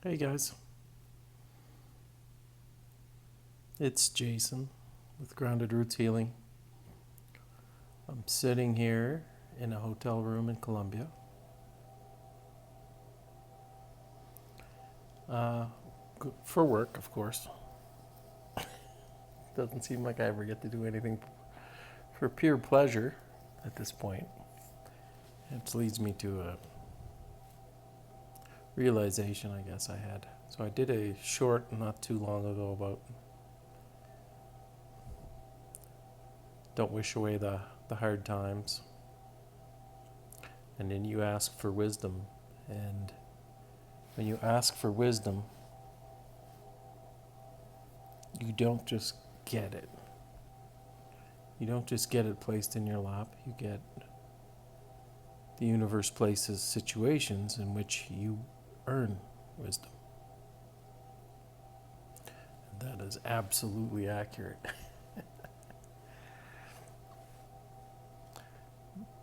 Hey guys, it's Jason with Grounded Roots Healing. I'm sitting here in a hotel room in Colombia. Uh, for work, of course. Doesn't seem like I ever get to do anything for pure pleasure at this point. It leads me to a realization I guess I had. So I did a short not too long ago about don't wish away the hard times. And then you ask for wisdom. And when you ask for wisdom, you don't just get it. You don't just get it placed in your lap. You get the universe places situations in which you earn wisdom. And that is absolutely accurate.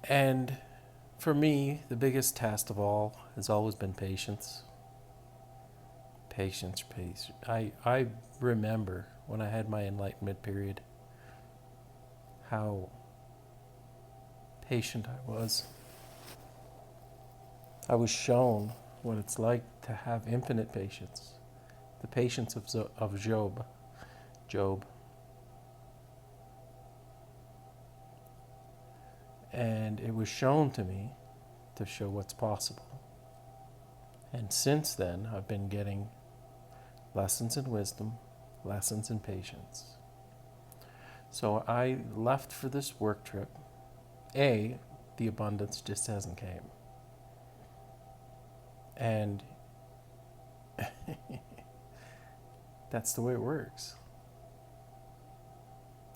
And for me, the biggest test of all has always been patience. Patience, patience. I remember when I had my enlightenment period how patient I was. I was shown what it's like to have infinite patience, the patience of Job. Job. And it was shown to me to show what's possible. And since then, I've been getting lessons in wisdom, lessons in patience. So I left for this work trip. The abundance just hasn't came. And that's the way it works.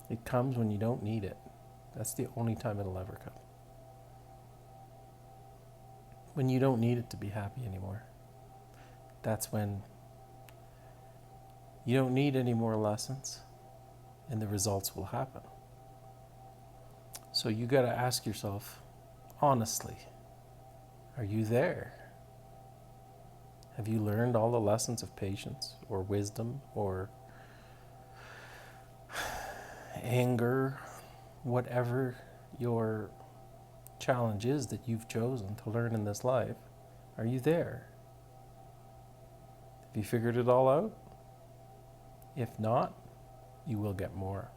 It comes when you don't need it. That's the only time it'll ever come. When you don't need it to be happy anymore. That's when you don't need any more lessons and the results will happen. So you got to ask yourself, honestly, are you there? Have you learned all the lessons of patience or wisdom or anger, whatever your challenge is that you've chosen to learn in this life? Are you there? Have you figured it all out? If not, you will get more.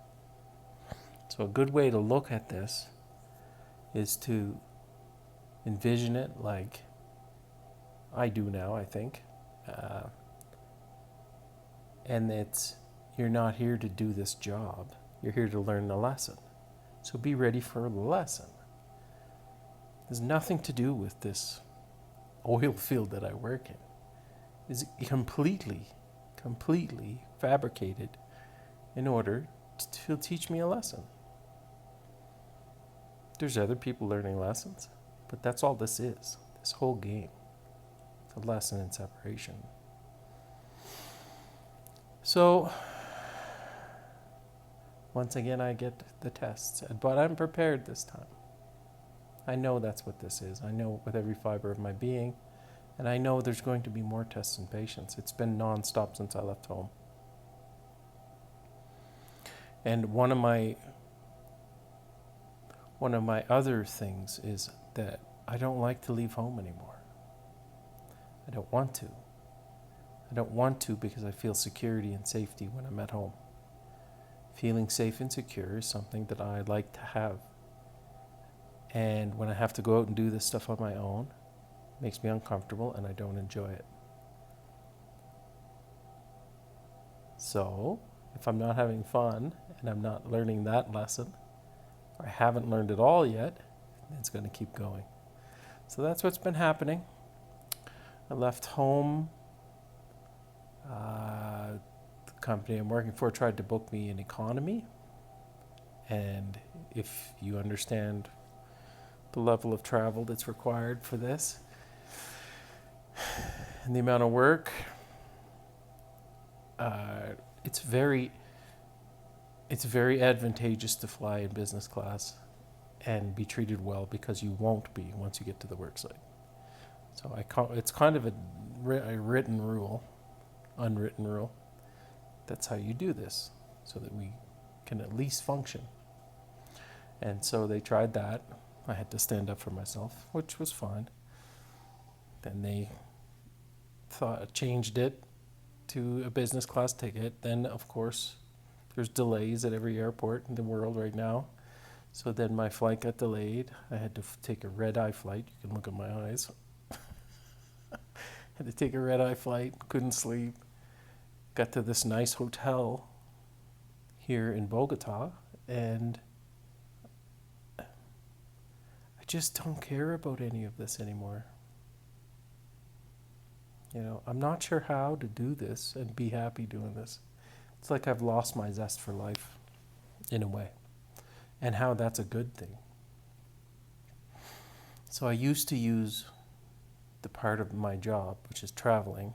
So a good way to look at this is to envision it like I do now, I think. And it's, you're not here to do this job. You're here to learn the lesson. So be ready for the lesson. There's nothing to do with this oil field that I work in. It's completely fabricated in order to teach me a lesson. There's other people learning lessons, but that's all this is. This whole game. It's a lesson in separation. So, once again, I get the tests, but I'm prepared this time. I know that's what this is. I know with every fiber of my being, and I know there's going to be more tests and patience. It's been non-stop since I left home. And one of my other things is that I don't like to leave home anymore. I don't want to. I don't want to because I feel security and safety when I'm at home. Feeling safe and secure is something that I like to have. And when I have to go out and do this stuff on my own, it makes me uncomfortable and I don't enjoy it. So, if I'm not having fun and I'm not learning that lesson, or I haven't learned it all yet, it's going to keep going. So that's what's been happening. I left home. The company I'm working for tried to book me in economy. And if you understand the level of travel that's required for this and the amount of work, it's very advantageous to fly in business class and be treated well because you won't be once you get to the work site. So it's kind of a written rule, unwritten rule. That's how you do this, so that we can at least function. And so they tried that. I had to stand up for myself, which was fine. Then they changed it to a business class ticket. Then, of course, there's delays at every airport in the world right now. So then my flight got delayed. I had to take a red-eye flight. You can look at my eyes. Had to take a red-eye flight, couldn't sleep. Got to this nice hotel here in Bogota, and I just don't care about any of this anymore. I'm not sure how to do this and be happy doing this. It's like I've lost my zest for life, in a way, and how that's a good thing. So I used to use the part of my job, which is traveling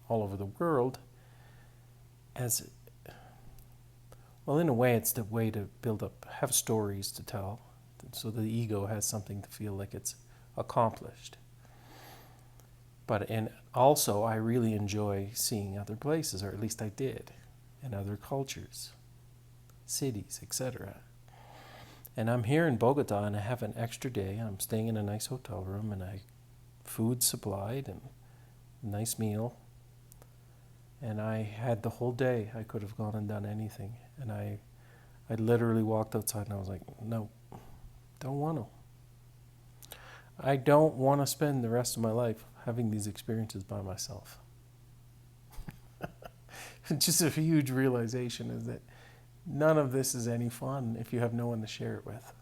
all over the world, as, well, in a way, it's the way to have stories to tell, so the ego has something to feel like it's accomplished. And also, I really enjoy seeing other places, or at least I did, and other cultures, cities, etc. And I'm here in Bogota, and I have an extra day. I'm staying in a nice hotel room, and food supplied, and a nice meal. And I had the whole day. I could have gone and done anything. And I literally walked outside, and I was like, no, don't want to. I don't want to spend the rest of my life having these experiences by myself. Just a huge realization is that none of this is any fun if you have no one to share it with.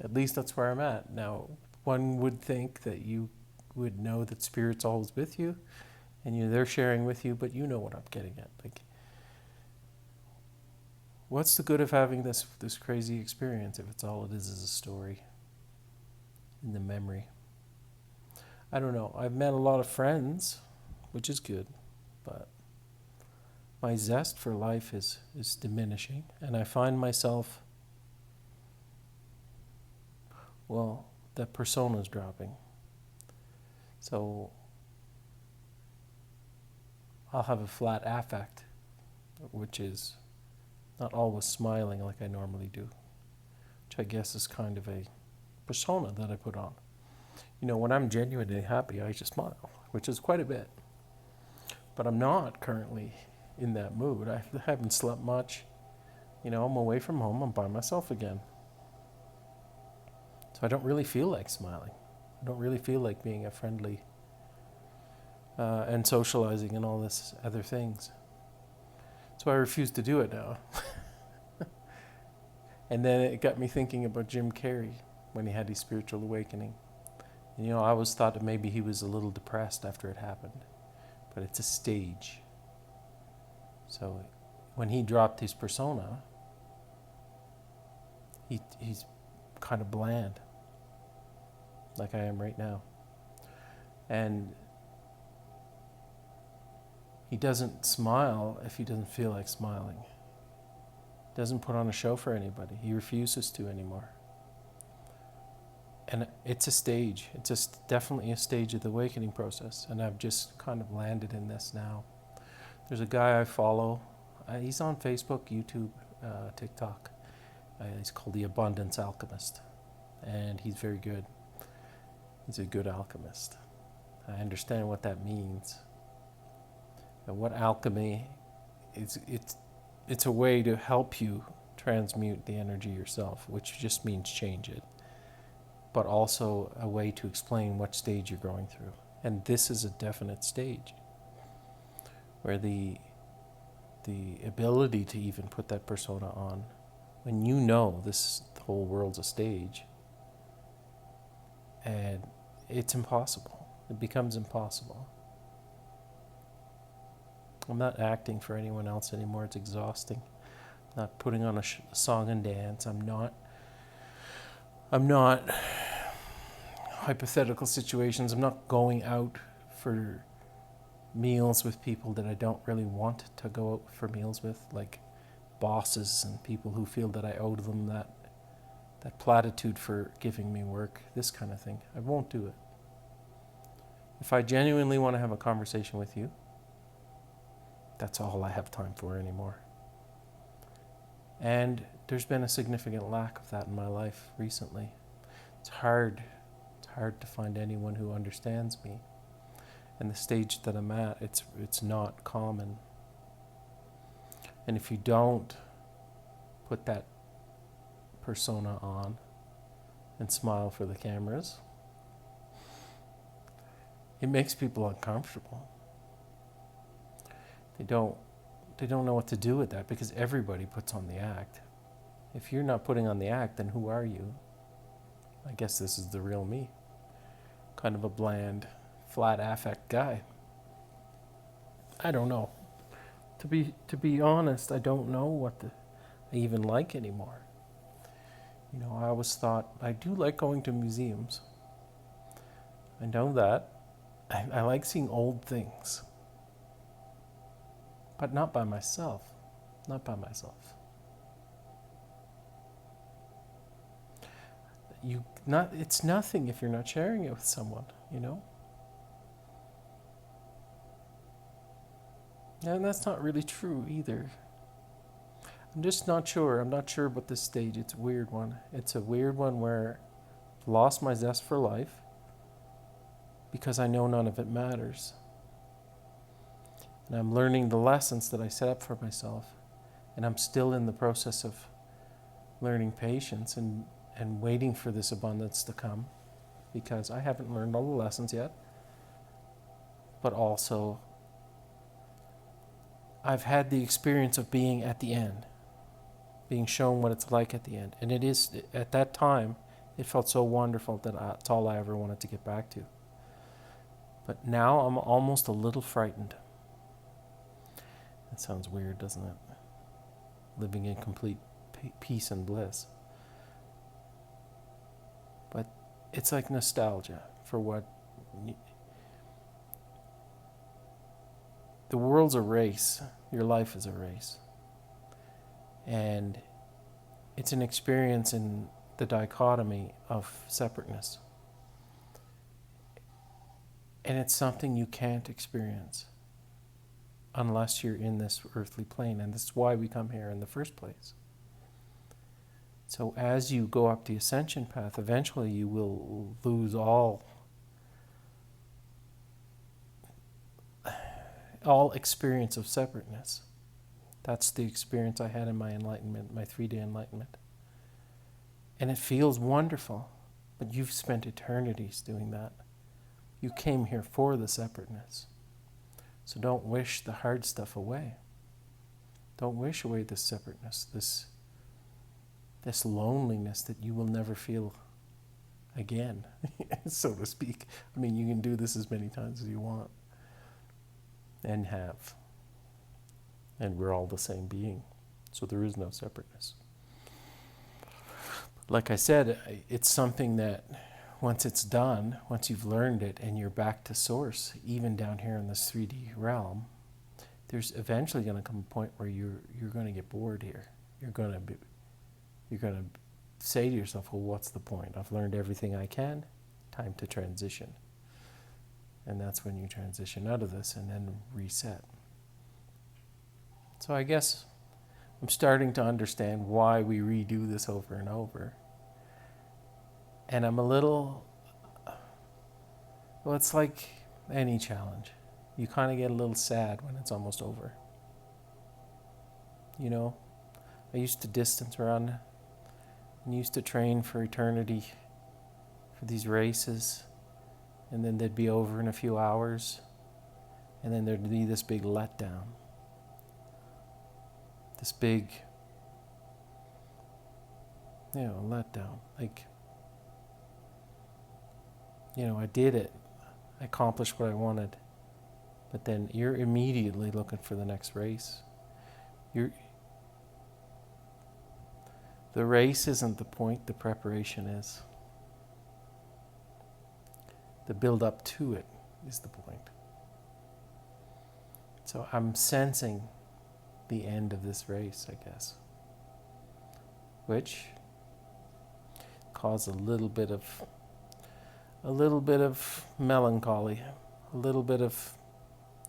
At least that's where I'm at. Now, one would think that you would know that Spirit's always with you, and they're sharing with you, but you know what I'm getting at. Like, what's the good of having this crazy experience if it's all it is a story in the memory? I don't know. I've met a lot of friends, which is good, but my zest for life is diminishing, and I find myself, well, that persona's dropping. So I'll have a flat affect, which is not always smiling like I normally do, which I guess is kind of a persona that I put on. When I'm genuinely happy, I just smile, which is quite a bit. But I'm not currently in that mood. I haven't slept much. I'm away from home. I'm by myself again. So I don't really feel like smiling. I don't really feel like being a friendly and socializing and all this other things. So I refuse to do it now. And then it got me thinking about Jim Carrey when he had his spiritual awakening. And, I always thought that maybe he was a little depressed after it happened. But it's a stage. So when he dropped his persona, he's kind of bland, like I am right now. And he doesn't smile if he doesn't feel like smiling. He doesn't put on a show for anybody. He refuses to anymore. And it's a stage. It's definitely a stage of the awakening process. And I've just kind of landed in this now. There's a guy I follow. He's on Facebook, YouTube, TikTok. He's called The Abundance Alchemist. And he's very good. He's a good alchemist. I understand what that means. And what alchemy is, it's a way to help you transmute the energy yourself, which just means change it. But also a way to explain what stage you're going through. And this is a definite stage where the ability to even put that persona on, when the whole world's a stage, and it's impossible. It becomes impossible. I'm not acting for anyone else anymore. It's exhausting. I'm not putting on a song and dance. I'm not hypothetical situations. I'm not going out for meals with people that I don't really want to go out for meals with, like bosses and people who feel that I owe them that platitude for giving me work, this kind of thing. I won't do it. If I genuinely want to have a conversation with you, that's all I have time for anymore. And there's been a significant lack of that in my life recently. It's hard to find anyone who understands me. And the stage that I'm at, it's not common. And if you don't put that persona on and smile for the cameras, it makes people uncomfortable. They don't know what to do with that because everybody puts on the act. If you're not putting on the act, then who are you? I guess this is the real me. Kind of a bland, flat affect guy. I don't know. To be honest, I don't know what I even like anymore. You know, I always thought I do like going to museums. I know that. I like seeing old things. But not by myself. Not by myself. It's nothing if you're not sharing it with someone, you know? And that's not really true either. I'm just not sure. I'm not sure about this stage. It's a weird one. It's a weird one where I've lost my zest for life because I know none of it matters. And I'm learning the lessons that I set up for myself. And I'm still in the process of learning patience and waiting for this abundance to come because I haven't learned all the lessons yet. But also, I've had the experience of being at the end, being shown what it's like at the end. And it is, at that time, it felt so wonderful that it's all I ever wanted to get back to. But now I'm almost a little frightened. That sounds weird, doesn't it? Living in complete peace and bliss. But it's like nostalgia for what... The world's a race. Your life is a race. And it's an experience in the dichotomy of separateness. And it's something you can't experience unless you're in this earthly plane. And that's why we come here in the first place. So as you go up the ascension path, eventually you will lose all experience of separateness. That's the experience I had in my enlightenment, my 3-day enlightenment. And it feels wonderful, but you've spent eternities doing that. You came here for the separateness. So don't wish the hard stuff away. Don't wish away this separateness, this loneliness that you will never feel again, so to speak. I mean, you can do this as many times as you want. And have. And we're all the same being. So there is no separateness. Like I said, it's something that once it's done, once you've learned it and you're back to source, even down here in this 3D realm, there's eventually going to come a point where you're going to get bored here. You're going to say to yourself, well, what's the point? I've learned everything I can. Time to transition. And that's when you transition out of this and then reset. So I guess I'm starting to understand why we redo this over and over. And I'm a little, well, it's like any challenge. You kind of get a little sad when it's almost over. You know, I used to distance run and used to train for eternity for these races. And then they'd be over in a few hours. And then there'd be this big letdown. This big, letdown. Like, I did it. I accomplished what I wanted. But then you're immediately looking for the next race. The race isn't the point, the preparation is. The build up to it is the point. So I'm sensing the end of this race, I guess, which caused a little bit of melancholy a little bit of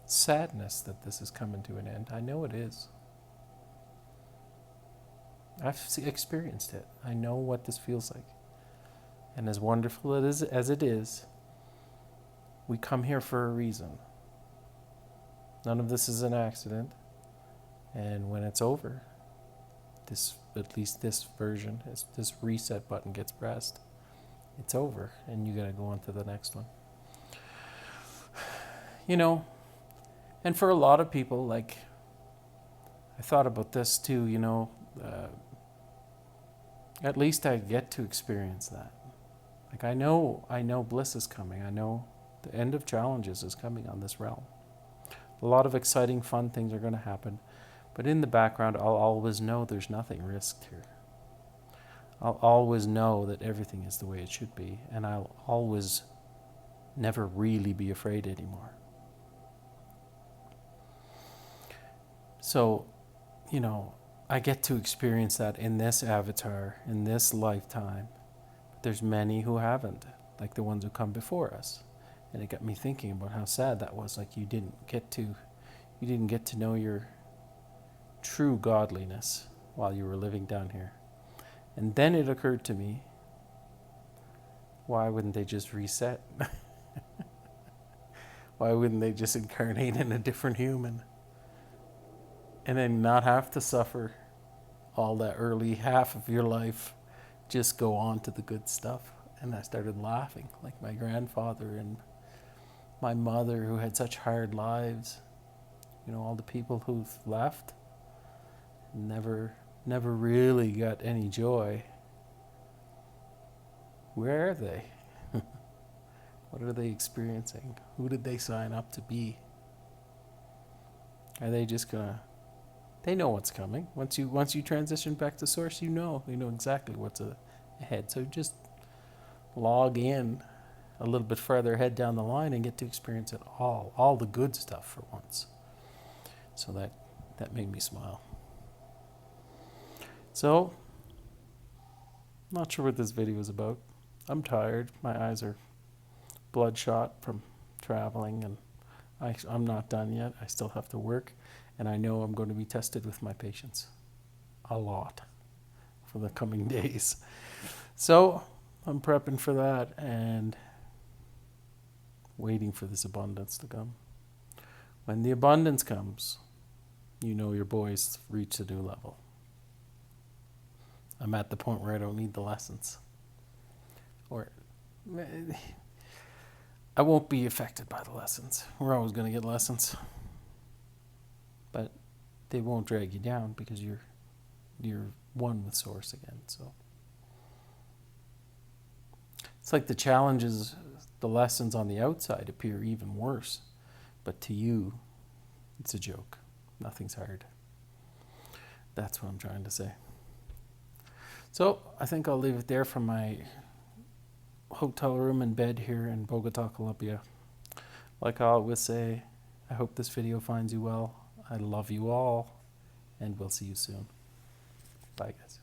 sadness that this is coming to an end. I know it is. I've experienced it. I know what this feels like. And as wonderful as it is, we come here for a reason. None of this is an accident. And when it's over, at least this version, this reset button gets pressed, it's over, and you gotta go on to the next one. You know, and for a lot of people, like, I thought about this too, you know, at least I get to experience that. Like, I know bliss is coming. I know the end of challenges is coming on this realm. A lot of exciting, fun things are going to happen. But in the background, I'll always know there's nothing risked here. I'll always know that everything is the way it should be. And I'll always never really be afraid anymore. So, you know, I get to experience that in this avatar, in this lifetime. But there's many who haven't, like the ones who come before us. And it got me thinking about how sad that was. Like, you didn't get to know your true godliness while you were living down here. And then it occurred to me, why wouldn't they just reset? Why wouldn't they just incarnate in a different human? And then not have to suffer all that early half of your life. Just go on to the good stuff. And I started laughing, like my grandfather and my mother, who had such hard lives. You know, all the people who've left never really got any joy. Where are they? What are they experiencing? Who did they sign up to be? Are they just gonna... They know what's coming. Once you transition back to source, you know exactly what's ahead. So just log in a little bit further ahead down the line and get to experience it all the good stuff for once. So that made me smile. So, not sure what this video is about. I'm tired. My eyes are bloodshot from traveling, and I'm not done yet. I still have to work. And I know I'm going to be tested with my patience a lot for the coming days. So I'm prepping for that and waiting for this abundance to come. When the abundance comes, you know your boy's reached a new level. I'm at the point where I don't need the lessons. Or I won't be affected by the lessons. We're always going to get lessons. But they won't drag you down because you're one with Source again. So it's like the challenges, the lessons on the outside appear even worse, but to you, it's a joke. Nothing's hard. That's what I'm trying to say. So I think I'll leave it there from my hotel room and bed here in Bogota, Colombia. Like I always say, I hope this video finds you well. I love you all, and we'll see you soon. Bye, guys.